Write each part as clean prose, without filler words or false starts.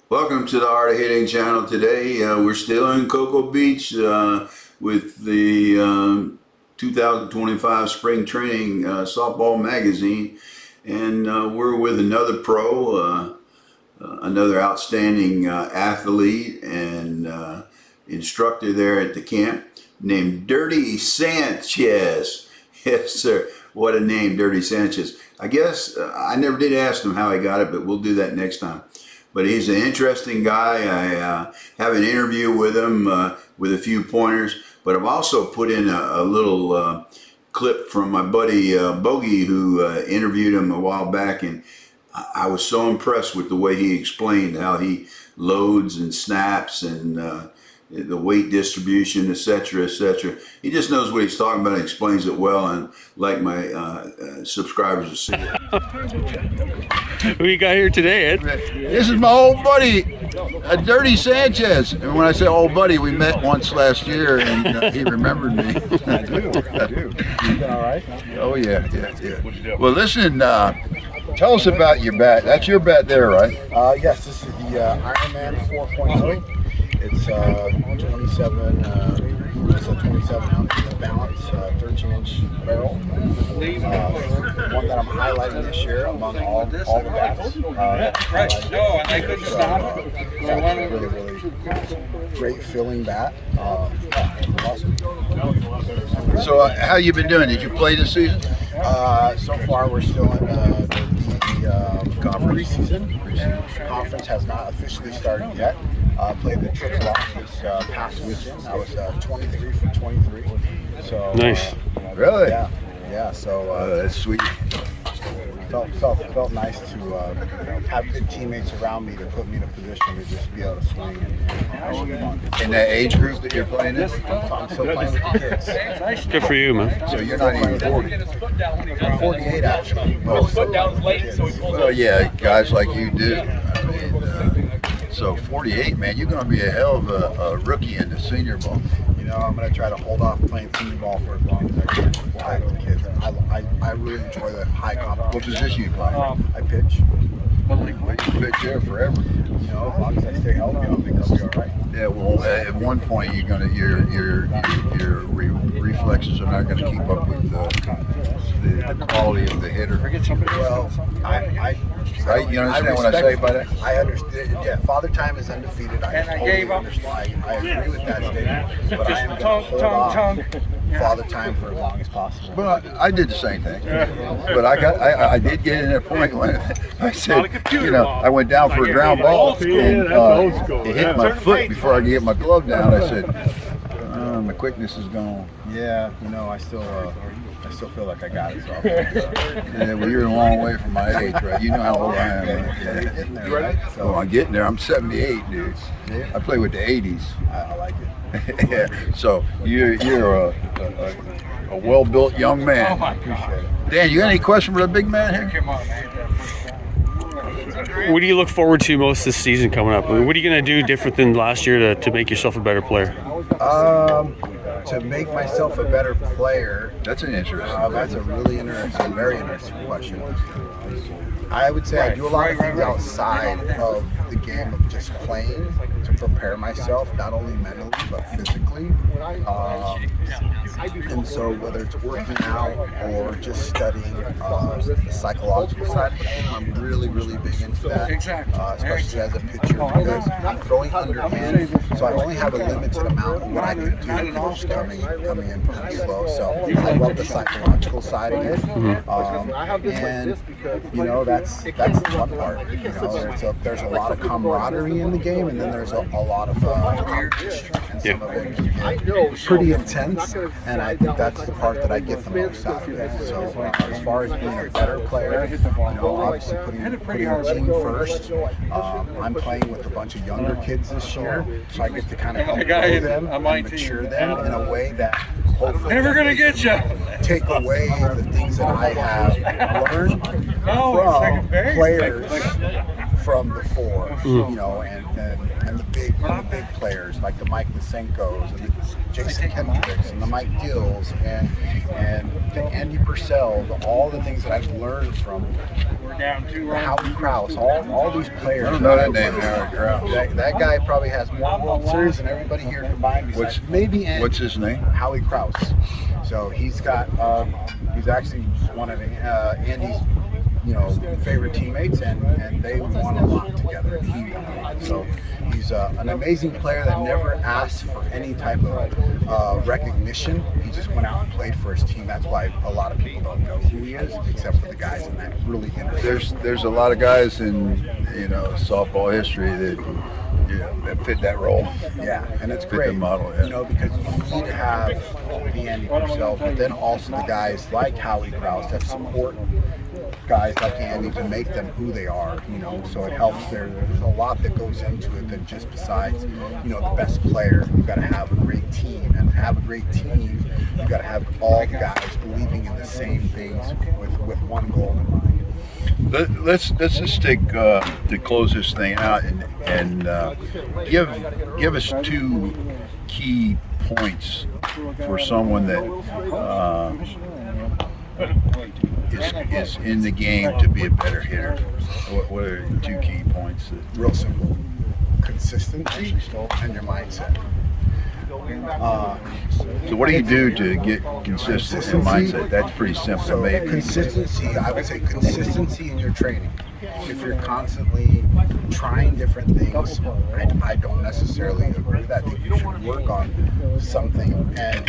Welcome to the Art of Hitting channel. Today we're still in Cocoa Beach with the 2025 Spring Training Softball Magazine, and we're with another pro, another outstanding athlete and instructor there at the camp named Dirty Sanchez. Yes, sir. What a name, Dirty Sanchez. I guess I never did ask him how he got it, but we'll do that next time. But he's an interesting guy. I have an interview with him with a few pointers, but I've also put in a little clip from my buddy Bogey, who interviewed him a while back, and I was so impressed with the way he explained how he loads and snaps and the weight distribution, etc., etc. He just knows what he's talking about and explains it well, and like my subscribers will see it. Who you got here today, Ed? This is my old buddy, Dirty Sanchez. And when I say old buddy, we met once last year, and he remembered me. I do. You been all right? Oh, yeah. Well, listen, tell us about your bat. That's your bat there, right? Yes, this is the Ironman 4.0. It's 27 ounces balance, 13-inch barrel. One that I'm highlighting this year among all the bats. No, and I couldn't stop. Really great filling bat. Awesome. So how you been doing? Did you play this season? So far, we're still in the conference season. Conference has not officially started yet. Played the triple off this past weekend. I was 23 for 23. So Nice. Really? Yeah. So That's sweet. felt nice to have good teammates around me to put me in a position to just be able to swing and In that age group that you're playing in? so I'm still playing with the kids. Good for you, man. So you're not even 40. I'm 48 actually. Well, yeah, guys like you do. I mean, so 48, man, you're going to be a hell of a rookie in the senior ball. You know, I'm going to try to hold off playing senior ball for as long as I can to play with the kids. I really enjoy the high competition. What position you play? I pitch. Well, you pitch there forever. You know, as long as I stay healthy, I think I'll be all right. Yeah, well, at one point you're gonna your reflexes are not gonna keep up with the quality of the hitter. Well, I Right? You understand what I say by that? I understand. Yeah, Father Time is undefeated. I totally understand. I agree with that statement. But I am going to hold off Father Time for as long as possible. Well, I did the same thing, but I did get in a point when I said, you know, I went down for a ground ball and it hit my foot before I could get my glove down. I said, my quickness is gone. Yeah, you know, I still feel like I got it. So Yeah, well, you're a long way from my age, right? You know how old I am. you're getting there, right? So I'm getting there. I'm 78, dude. I play with the 80s. I like it. Yeah. So you're a well-built young man. I appreciate it. Dan, you got any question for the big man here? What do you look forward to most this season coming up? What are you going to do different than last year to make yourself a better player? To make myself a better player. That's an interesting. That's a really interesting, very interesting question. I would say I do a lot of things outside of the game of just playing to prepare myself, not only mentally but physically. And so whether it's working out or just studying the psychological side of the game, I'm really big into that, especially as a pitcher, because I'm throwing underhand, so I only have a limited amount of what I can do. People just coming in pretty slow, so I love the psychological side of it. And you know, that's the fun part. You know, there's a lot of camaraderie in the game, and then there's a lot of competition, and some of it can get pretty intense. And I think that's the part that I get the most out of it. So as far as being a better player, you know, obviously putting the team first. I'm playing with a bunch of younger kids this year, so I get to kind of help grow them and mature them in a way that hopefully Never gonna get you. take away the things that I have learned from players from before, you know, and the big players like the Mike Lisenkos and the Jason Kendricks and the Mike Gills and the Andy Purcells, all the things that I've learned from Howie Krause, all these players. I don't know that name, Howie Krause. That guy probably has more World Series than everybody here combined. What's his name? Howie Krause. So he's got he's actually one of Andy's favorite teammates, and they won a lot together. He won a lot. So he's an amazing player that never asked for any type of recognition. He just went out and played for his team. That's why a lot of people don't know who he is, except for the guys in that really interesting. There's a lot of guys in softball history that fit that role. Yeah, and it's Fit great. the model, Because you need to have the Andy Purcell, but then also the guys like Howie Krause that support guys like Andy to make them who they are, so it helps. There's a lot that goes into it than just besides, the best player. You've got to have a great team, and to have a great team, you've got to have all the guys believing in the same things with one goal in mind. Let's just take to close this thing out and give us 2 key points for someone that is in the game to be a better hitter. What are the 2 key points? Real simple: consistency and your mindset. So what do you do to get consistent in mindset? That's pretty simple. So maybe. consistency, I would say consistency in your training. If you're constantly trying different things, I don't necessarily agree with that. I think you should work on something and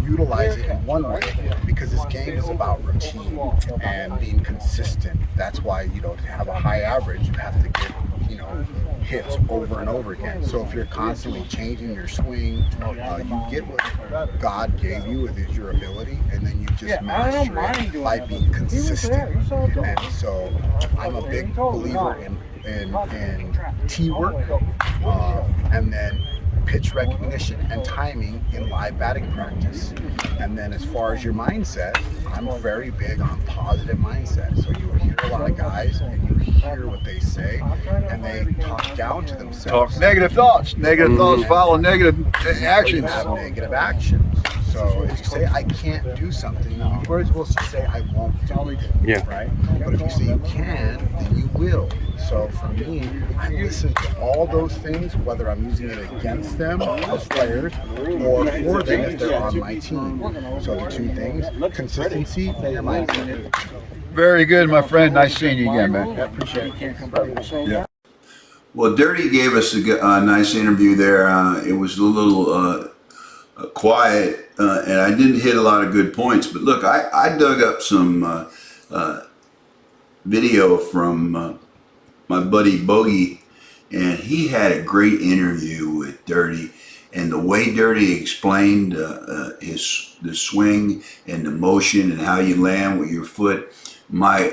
utilize it in one way, because this game is about routine and being consistent. That's why, to have a high average, you have to get, hits over and over again. So if you're constantly changing your swing, you get what God gave you with your ability, and then you just master it by being consistent. And so I'm a big believer in teamwork, and then pitch recognition and timing in live batting practice. And then as far as your mindset, I'm very big on positive mindset. So you hear a lot of guys and you hear what they say, and they talk down to themselves. Talk negative thoughts. Negative thoughts follow negative actions. Have negative actions. So if you say I can't do something, you're supposed to say I won't do it. Yeah. Right? But if you say you can, then you will. So for me, I listen to all those things, whether I'm using it against them as players or for them if they're on my team. So the 2 things: consistency and your mindset. Very good, my friend. Nice seeing you again, man. I appreciate it. Yeah. Well, Dirty gave us a nice interview there. It was a little quiet, and I didn't hit a lot of good points. But look, I dug up some video from my buddy Bogey, and he had a great interview with Dirty. And the way Dirty explained the swing and the motion and how you land with your foot, my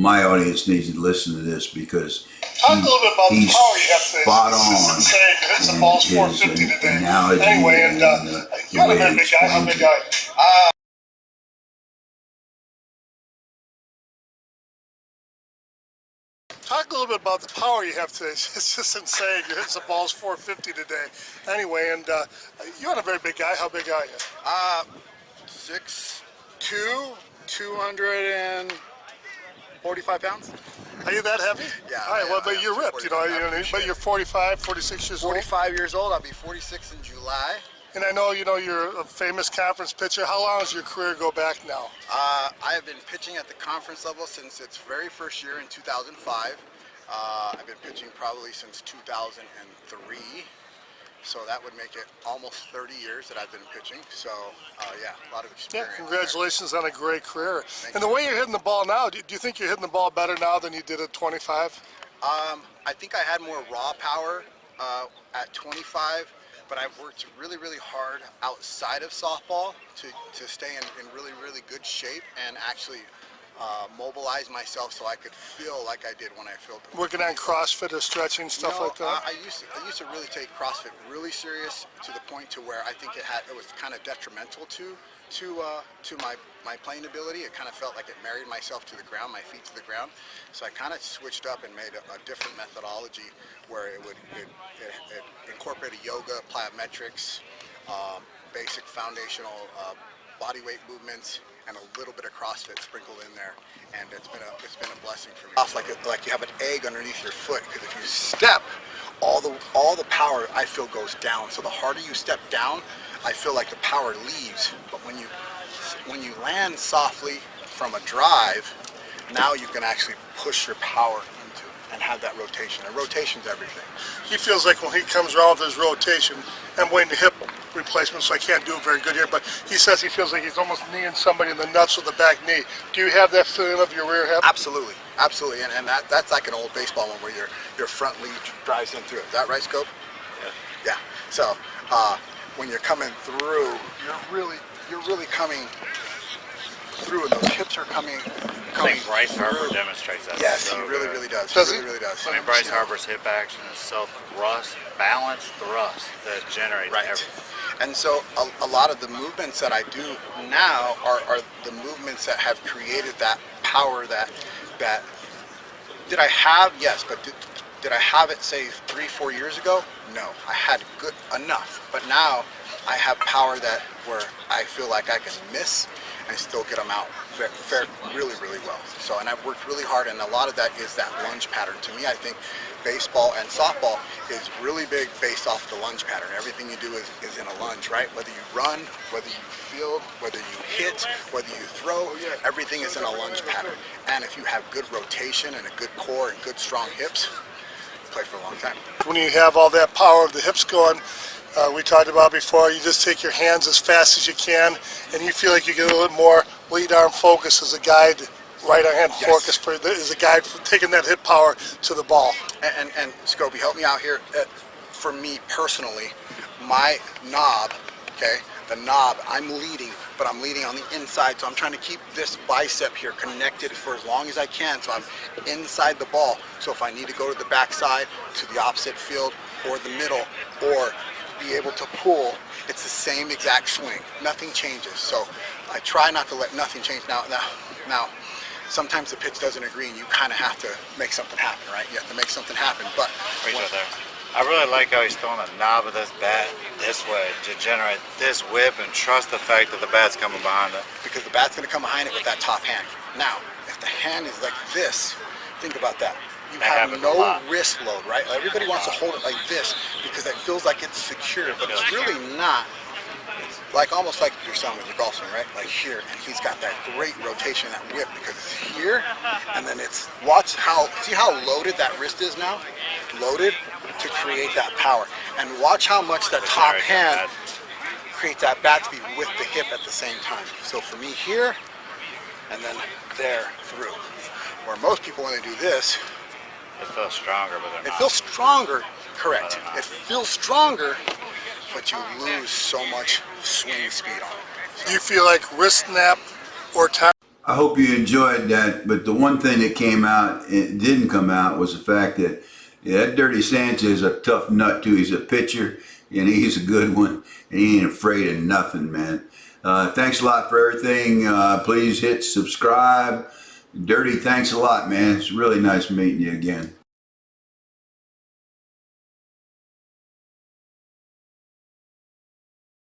audience needs to listen to this, because talk a little bit about he's the power you have today. spot This is on insane. It's a ball's in 450 his today. analogy Anyway, and the you're a way very he big guy. How explains big it. are you? Talk a little bit about the power you have today. It's just insane. You're hitting the balls 450 today. Anyway, and you're not a very big guy. How big are you? 6'2", 245 pounds. Are you that heavy? Yeah, All right. Well, but I you're am ripped. But you're 45, 46 years old. 45 years old. I'll be 46 in July. And I know, you're a famous conference pitcher. How long does your career go back now? I have been pitching at the conference level since its very first year in 2005. I've been pitching probably since 2003. So that would make it almost 30 years that I've been pitching. So, yeah, a lot of experience. Yeah, congratulations on a great career. Thank And you. the way you're hitting the ball now, do you think you're hitting the ball better now than you did at 25? I think I had more raw power at 25, but I've worked really, really hard outside of softball to stay in really, really good shape and actually mobilize myself so I could feel like I did when I filled. Working on CrossFit or stretching, stuff like that? I used to really take CrossFit really serious, to the point to where I think it was kind of detrimental to to my playing ability. It kind of felt like it married myself to the ground, my feet to the ground. So I kind of switched up and made a different methodology where it incorporated yoga, plyometrics, basic foundational body weight movements, and a little bit of CrossFit sprinkled in there, and it's been a blessing for me. Off like you have an egg underneath your foot, because if you step, all the power I feel goes down. So the harder you step down, I feel like the power leaves. But when you land softly from a drive, now you can actually push your power into it and have that rotation. And rotation's everything. He feels like when he comes around with his rotation, I'm waiting to hip replacement, so I can't do it very good here, but he says he feels like he's almost kneeing somebody in the nuts with the back knee. Do you have that feeling of your rear hip? Absolutely, absolutely, and that's like an old baseball one where your front lead drives in through it. Is that right, Scope? Yeah. So when you're coming through, you're really coming through, and those hips are coming. I think Bryce Harper demonstrates that. Yes, so he really does. Does he he? really does. I mean, Bryce Harper's hip action is self-thrust, balanced thrust that generates Right. everything. And so a lot of the movements that I do now are the movements that have created that power that did I have? Yes, but did I have it, say, 3-4 years ago? No, I had good enough. But now I have power that where I feel like I can miss and still get them out really well. So, and I've worked really hard, and a lot of that is that lunge pattern. To me, I think baseball and softball is really big based off the lunge pattern. Everything you do is in a lunge, right? Whether you run, whether you field, whether you hit, whether you throw, everything is in a lunge pattern. And if you have good rotation and a good core and good strong hips, you play for a long time. When you have all that power of the hips going, we talked about before, you just take your hands as fast as you can, and you feel like you get a little more lead arm focus as a guide, right hand focus as a guide for taking that hip power to the ball. And Scobie, help me out here. For me personally, my knob, okay, the knob, I'm leading, but I'm leading on the inside, so I'm trying to keep this bicep here connected for as long as I can, so I'm inside the ball. So if I need to go to the backside, to the opposite field, or the middle, or be able to pull, it's the same exact swing. Nothing changes. So I try not to let nothing change. Now, sometimes the pitch doesn't agree, and you kind of have to make something happen, right? You have to make something happen. But Wait right there. I really like how he's throwing the knob of this bat this way to generate this whip and trust the fact that the bat's coming behind it. because the bat's going to come behind it with that top hand. Now, if the hand is like this, think about that. You have no wrist load, right? Everybody wants to hold it like this because it feels like it's secure, but it's really not. It's like almost like your son with your golf swing, right? Like here, and he's got that great rotation, that whip, because it's here, and then it's, see how loaded that wrist is now? Loaded to create that power. And watch how much that top hand creates that bat speed with the hip at the same time. So for me here, and then there through. Where most people, when they do this, it feels stronger, but they're not. It feels stronger, correct. It feels stronger, but you lose so much swing speed on it. Do you feel like wrist snap or time? I hope you enjoyed that, but the one thing that came out, it didn't come out, was the fact that that Dirty Sanchez is a tough nut too. He's a pitcher, and he's a good one, and he ain't afraid of nothing, man. Thanks a lot for everything. Please hit subscribe. Dirty, thanks a lot, man. It's really nice meeting you again.